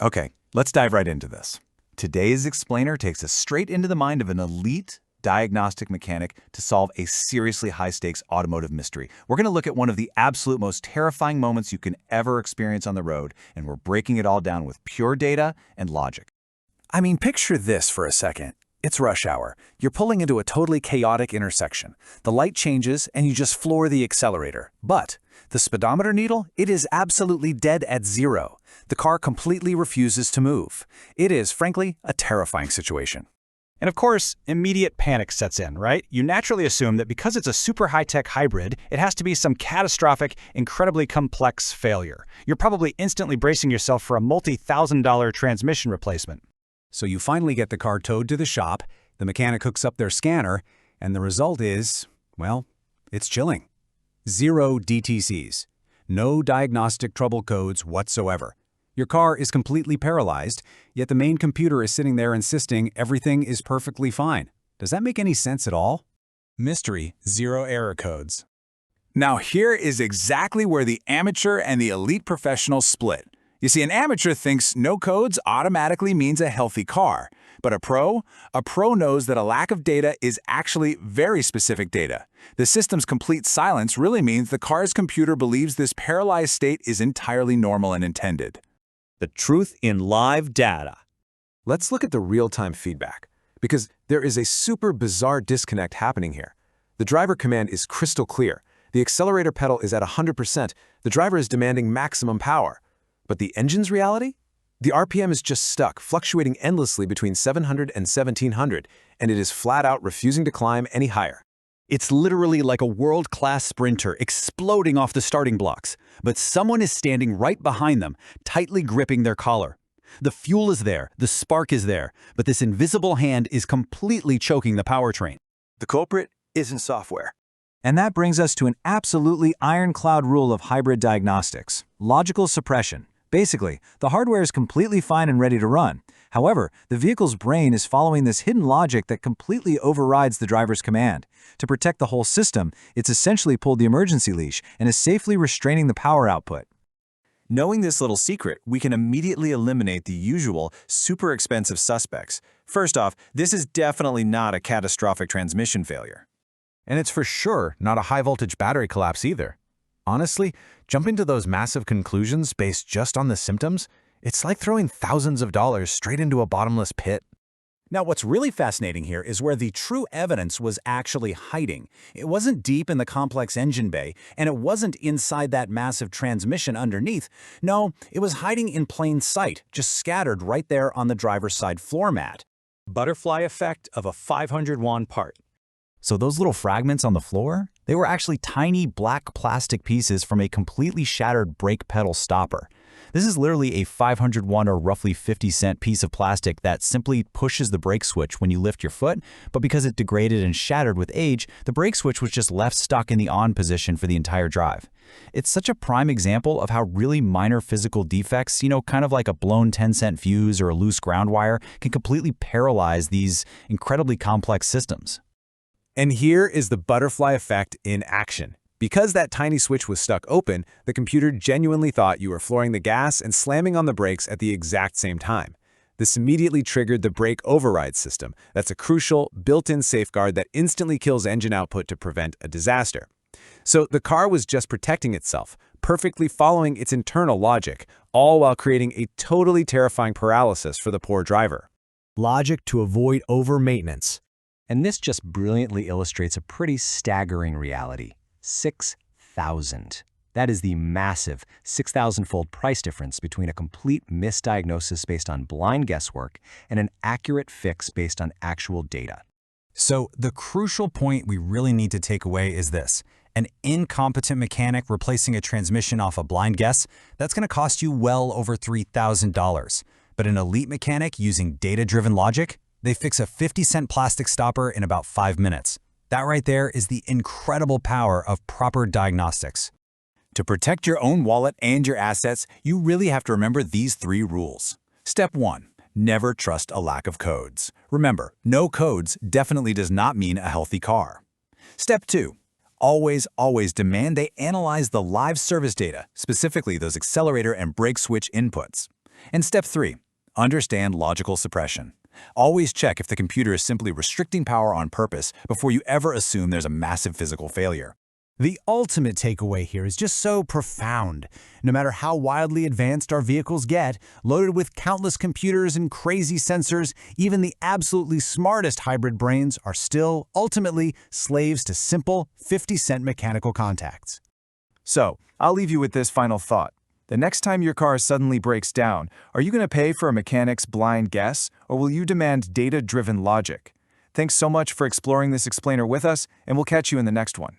Okay, let's dive right into this. Today's explainer takes us straight into the mind of an elite diagnostic mechanic to solve a seriously high-stakes automotive mystery. We're going to look at one of the absolute most terrifying moments you can ever experience on the road, and we're breaking it all down with pure data and logic. I mean, picture this for a second. It's rush hour. You're pulling into a totally chaotic intersection. The light changes and you just floor the accelerator. But the speedometer needle, it is absolutely dead at zero. The car completely refuses to move. It is, frankly, a terrifying situation. And of course, immediate panic sets in, right? You naturally assume that because it's a super high-tech hybrid, it has to be some catastrophic, incredibly complex failure. You're probably instantly bracing yourself for a multi-$1,000 transmission replacement. So you finally get the car towed to the shop, the mechanic hooks up their scanner, and the result is, well, it's chilling. 0 DTCs. No diagnostic trouble codes whatsoever. Your car is completely paralyzed, yet the main computer is sitting there insisting everything is perfectly fine. Does that make any sense at all? Mystery, 0 error codes. Now here is exactly where the amateur and the elite professional split. You see, an amateur thinks no codes automatically means a healthy car. But a pro knows that a lack of data is actually very specific data. The system's complete silence really means the car's computer believes this paralyzed state is entirely normal and intended. The truth in live data. Let's look at the real-time feedback, because there is a super bizarre disconnect happening here. The driver command is crystal clear. The accelerator pedal is at 100%. The driver is demanding maximum power. But the engine's reality? The RPM is just stuck, fluctuating endlessly between 700 and 1700, and it is flat out refusing to climb any higher. It's literally like a world-class sprinter exploding off the starting blocks, but someone is standing right behind them, tightly gripping their collar. The fuel is there, the spark is there, but this invisible hand is completely choking the powertrain. The culprit isn't software. And that brings us to an absolutely ironclad rule of hybrid diagnostics: logical suppression. Basically, the hardware is completely fine and ready to run. However, the vehicle's brain is following this hidden logic that completely overrides the driver's command. To protect the whole system, it's essentially pulled the emergency leash and is safely restraining the power output. Knowing this little secret, we can immediately eliminate the usual super expensive suspects. First off, this is definitely not a catastrophic transmission failure. And it's for sure not a high-voltage battery collapse either. Honestly, jumping to those massive conclusions based just on the symptoms, it's like throwing thousands of dollars straight into a bottomless pit. Now, what's really fascinating here is where the true evidence was actually hiding. It wasn't deep in the complex engine bay, and it wasn't inside that massive transmission underneath. No, it was hiding in plain sight, just scattered right there on the driver's side floor mat. Butterfly effect of a 500 won part. So those little fragments on the floor, they were actually tiny black plastic pieces from a completely shattered brake pedal stopper. This is literally a 501 or roughly 50-cent piece of plastic that simply pushes the brake switch when you lift your foot, but because it degraded and shattered with age, the brake switch was just left stuck in the on position for the entire drive. It's such a prime example of how really minor physical defects, kind of like a blown 10-cent fuse or a loose ground wire, can completely paralyze these incredibly complex systems. And here is the butterfly effect in action. Because that tiny switch was stuck open, the computer genuinely thought you were flooring the gas and slamming on the brakes at the exact same time. This immediately triggered the brake override system. That's a crucial, built-in safeguard that instantly kills engine output to prevent a disaster. So the car was just protecting itself, perfectly following its internal logic, all while creating a totally terrifying paralysis for the poor driver. Logic to avoid over-maintenance. And this just brilliantly illustrates a pretty staggering reality. 6,000. That is the massive 6,000-fold price difference between a complete misdiagnosis based on blind guesswork and an accurate fix based on actual data. So the crucial point we really need to take away is this. An incompetent mechanic replacing a transmission off a blind guess, that's going to cost you well over $3,000. But an elite mechanic using data-driven logic, they fix a 50-cent plastic stopper in about 5 minutes. That right there is the incredible power of proper diagnostics. To protect your own wallet and your assets, you really have to remember these 3 rules. Step 1. Never trust a lack of codes. Remember, no codes definitely does not mean a healthy car. Step 2. Always demand they analyze the live service data, specifically those accelerator and brake switch inputs. And step 3, understand logical suppression. Always check if the computer is simply restricting power on purpose before you ever assume there's a massive physical failure. The ultimate takeaway here is just so profound. No matter how wildly advanced our vehicles get, loaded with countless computers and crazy sensors, even the absolutely smartest hybrid brains are still, ultimately, slaves to simple, 50-cent mechanical contacts. So, I'll leave you with this final thought. The next time your car suddenly breaks down, are you going to pay for a mechanic's blind guess, or will you demand data-driven logic? Thanks so much for exploring this explainer with us, and we'll catch you in the next one.